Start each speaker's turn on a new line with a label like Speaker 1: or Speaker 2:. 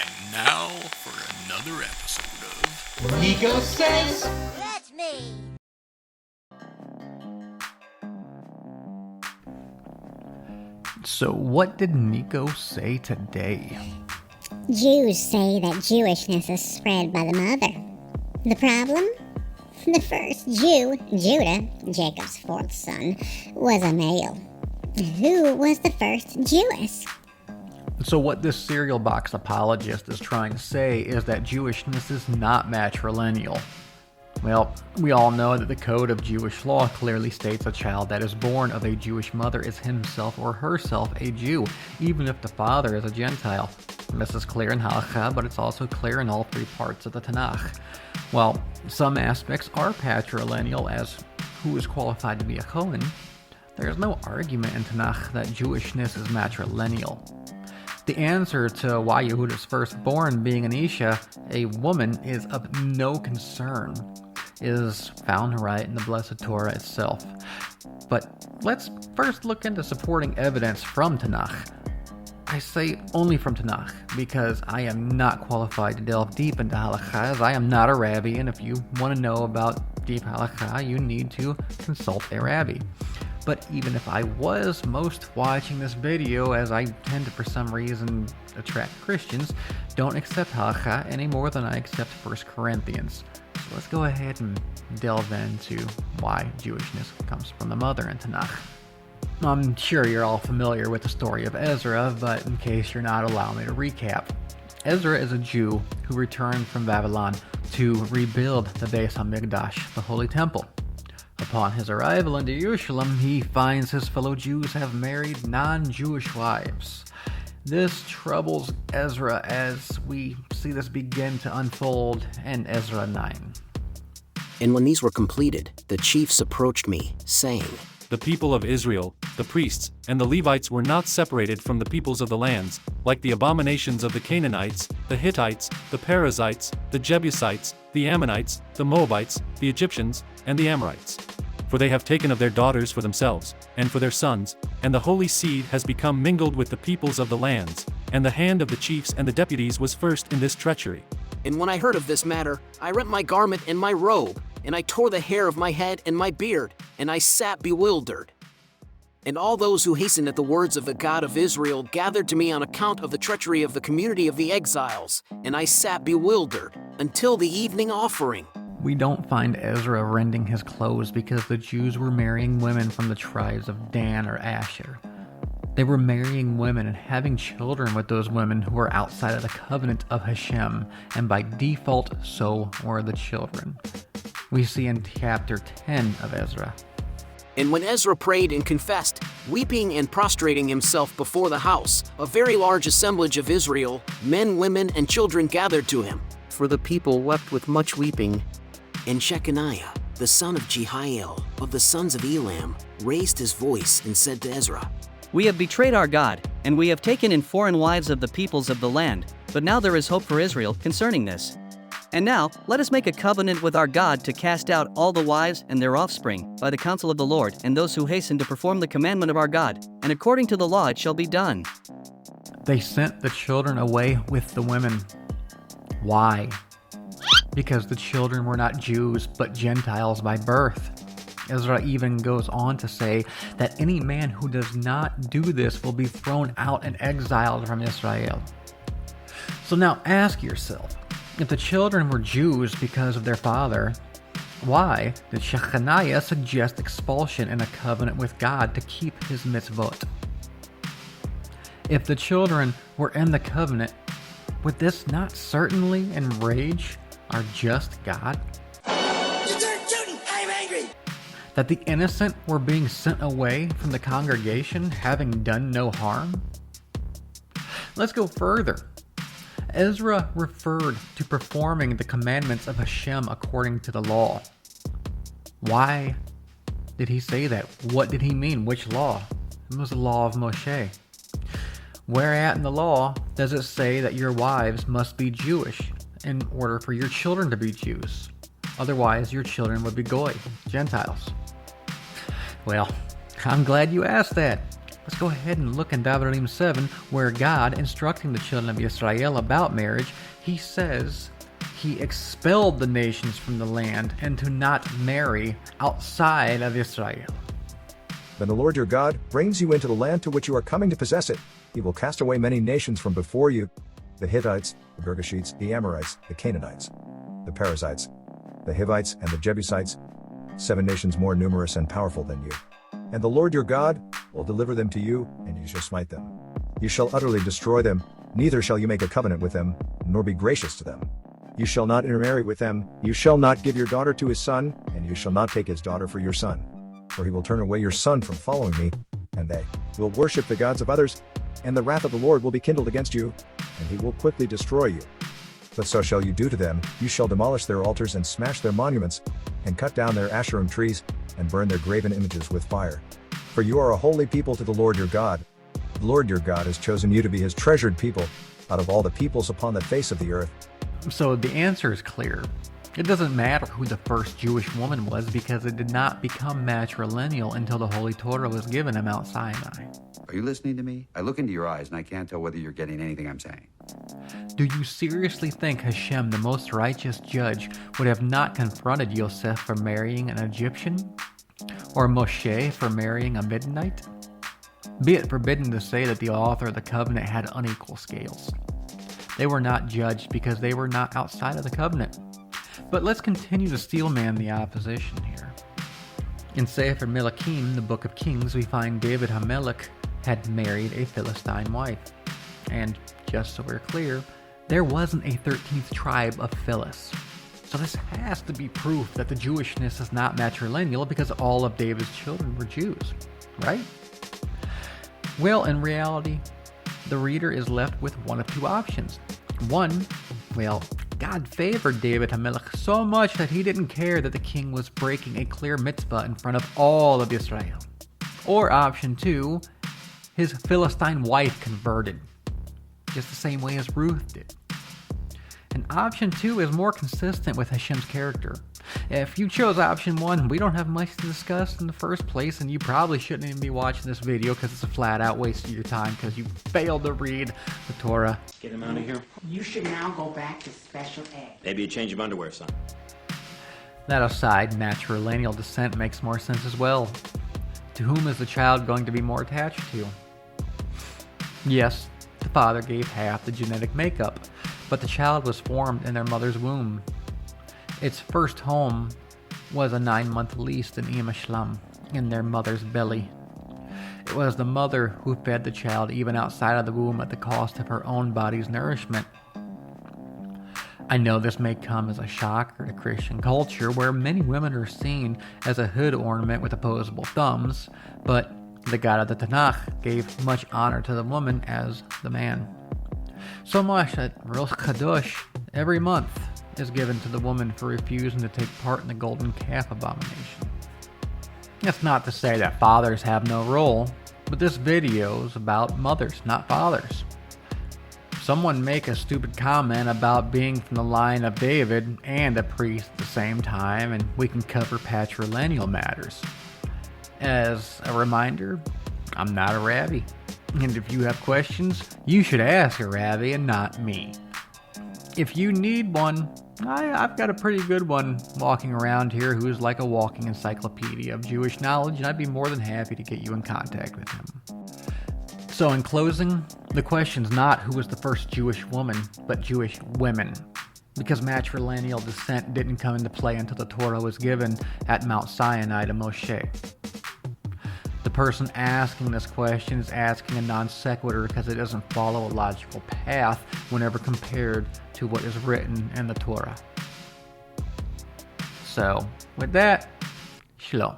Speaker 1: And now for another episode of
Speaker 2: Nico Says.
Speaker 3: That's me.
Speaker 4: So what did Nico say today?
Speaker 3: Jews say that Jewishness is spread by the mother. The problem? The first Jew, Judah, Jacob's fourth son, was a male. Who was the first Jewess?
Speaker 4: So what this cereal box apologist is trying to say is that Jewishness is not matrilineal. Well, we all know that the code of Jewish law clearly states a child that is born of a Jewish mother is himself or herself a Jew, even if the father is a Gentile. This is clear in Halakha, but it's also clear in all three parts of the Tanakh. While some aspects are patrilineal, as who is qualified to be a Kohen, there is no argument in Tanakh that Jewishness is matrilineal. The answer to why Yehuda's firstborn being an Isha, a woman, is of no concern, is found right in the Blessed Torah itself. But let's first look into supporting evidence from Tanakh. I say only from Tanakh, because I am not qualified to delve deep into halakha, as I am not a rabbi, and if you want to know about deep halakha, you need to consult a rabbi. But even if I was, most watching this video, as I tend to for some reason attract Christians, don't accept halakha any more than I accept 1 Corinthians. So let's go ahead and delve into why Jewishness comes from the mother in Tanakh. I'm sure you're all familiar with the story of Ezra, but in case you're not, allow me to recap. Ezra is a Jew who returned from Babylon to rebuild the Beis HaMikdash, the Holy Temple. Upon his arrival in Jerusalem, he finds his fellow Jews have married non-Jewish wives. This troubles Ezra as we see this begin to unfold in Ezra 9.
Speaker 5: And when these were completed, the chiefs approached me, saying,
Speaker 6: The people of Israel, the priests, and the Levites were not separated from the peoples of the lands, like the abominations of the Canaanites, the Hittites, the Perizzites, the Jebusites, the Ammonites, the Moabites, the Egyptians, and the Amorites. For they have taken of their daughters for themselves, and for their sons, and the holy seed has become mingled with the peoples of the lands, and the hand of the chiefs and the deputies was first in this treachery.
Speaker 5: And when I heard of this matter, I rent my garment and my robe, and I tore the hair of my head and my beard, and I sat bewildered. And all those who hastened at the words of the God of Israel gathered to me on account of the treachery of the community of the exiles, and I sat bewildered, until the evening offering.
Speaker 4: We don't find Ezra rending his clothes because the Jews were marrying women from the tribes of Dan or Asher. They were marrying women and having children with those women who were outside of the covenant of Hashem, and by default, so were the children. We see in chapter 10 of Ezra.
Speaker 5: And when Ezra prayed and confessed, weeping and prostrating himself before the house, a very large assemblage of Israel, men, women, and children gathered to him. For the people wept with much weeping. And Shechaniah, the son of Jehiel, of the sons of Elam, raised his voice and said to Ezra,
Speaker 7: We have betrayed our God, and we have taken in foreign wives of the peoples of the land, but now there is hope for Israel concerning this. And now, let us make a covenant with our God to cast out all the wives and their offspring, by the counsel of the Lord, and those who hasten to perform the commandment of our God, and according to the law it shall be done.
Speaker 4: They sent the children away with the women. Why? Because the children were not Jews, but Gentiles by birth. Ezra even goes on to say that any man who does not do this will be thrown out and exiled from Israel. So now ask yourself, if the children were Jews because of their father, why did Shechaniah suggest expulsion in a covenant with God to keep his mitzvot? If the children were in the covenant, would this not certainly enrage our just God?
Speaker 2: You start shooting! I'm angry!
Speaker 4: That the innocent were being sent away from the congregation having done no harm? Let's go further. Ezra referred to performing the commandments of Hashem according to the law. Why did he say that? What did he mean? Which law? It was the law of Moshe. Where at in the law does it say that your wives must be Jewish in order for your children to be Jews? Otherwise, your children would be Goy, Gentiles. Well, I'm glad you asked that. Let's go ahead and look in Devarim 7, where God, instructing the children of Israel about marriage, he says he expelled the nations from the land and to not marry outside of Israel.
Speaker 8: Then the Lord your God brings you into the land to which you are coming to possess it. He will cast away many nations from before you, the Hittites, the Girgashites, the Amorites, the Canaanites, the Perizzites, the Hivites, and the Jebusites, 7 nations more numerous and powerful than you. And the Lord your God will deliver them to you, and you shall smite them. You shall utterly destroy them, neither shall you make a covenant with them, nor be gracious to them. You shall not intermarry with them, you shall not give your daughter to his son, and you shall not take his daughter for your son. For he will turn away your son from following me, and they will worship the gods of others, and the wrath of the Lord will be kindled against you, and he will quickly destroy you. But so shall you do to them, you shall demolish their altars and smash their monuments, and cut down their Asherim trees, and burn their graven images with fire. For you are a holy people to the Lord your God. The Lord your God has chosen you to be his treasured people, out of all the peoples upon the face of the earth.
Speaker 4: So the answer is clear. It doesn't matter who the first Jewish woman was because it did not become matrilineal until the Holy Torah was given at Mount Sinai.
Speaker 9: Are you listening to me? I look into your eyes and I can't tell whether you're getting anything I'm saying.
Speaker 4: Do you seriously think Hashem, the most righteous judge, would have not confronted Yosef for marrying an Egyptian? Or Moshe for marrying a Midianite? Be it forbidden to say that the author of the covenant had unequal scales. They were not judged because they were not outside of the covenant. But let's continue to steelman the opposition here. In Sefer Melachim, the Book of Kings, we find David HaMelech had married a Philistine wife. And just so we're clear, there wasn't a 13th tribe of Phyllis. So this has to be proof that the Jewishness is not matrilineal because all of David's children were Jews, right? Well, in reality, the reader is left with one of two options. One, well, God favored David HaMelech so much that he didn't care that the king was breaking a clear mitzvah in front of all of Israel. Or option two, his Philistine wife converted, just the same way as Ruth did. And option two is more consistent with Hashem's character. If you chose option one, we don't have much to discuss in the first place, and you probably shouldn't even be watching this video because it's a flat out waste of your time because you failed to read the Torah.
Speaker 10: Get him out of here.
Speaker 11: You should now go back to special ed.
Speaker 10: Maybe a change of underwear, son.
Speaker 4: That aside, matrilineal descent makes more sense as well. To whom is the child going to be more attached to? Yes, the father gave half the genetic makeup, but the child was formed in their mother's womb. Its first home was a 9-month lease in Imashlam, in their mother's belly. It was the mother who fed the child even outside of the womb at the cost of her own body's nourishment. I know this may come as a shocker to Christian culture, where many women are seen as a hood ornament with opposable thumbs, but the God of the Tanakh gave much honor to the woman as the man. So much that Rosh Kadosh every month is given to the woman for refusing to take part in the golden calf abomination. That's not to say that fathers have no role, but this video is about mothers, not fathers. Someone make a stupid comment about being from the line of David and a priest at the same time, and we can cover patrilineal matters. As a reminder, I'm not a rabbi, and if you have questions, you should ask a rabbi and not me. If you need one, I've got a pretty good one walking around here who's like a walking encyclopedia of Jewish knowledge, and I'd be more than happy to get you in contact with him. So in closing, the question's not who was the first Jewish woman, but Jewish women, because matrilineal descent didn't come into play until the Torah was given at Mount Sinai to Moshe. The person asking this question is asking a non sequitur because it doesn't follow a logical path whenever compared to what is written in the Torah. So, with that, shalom.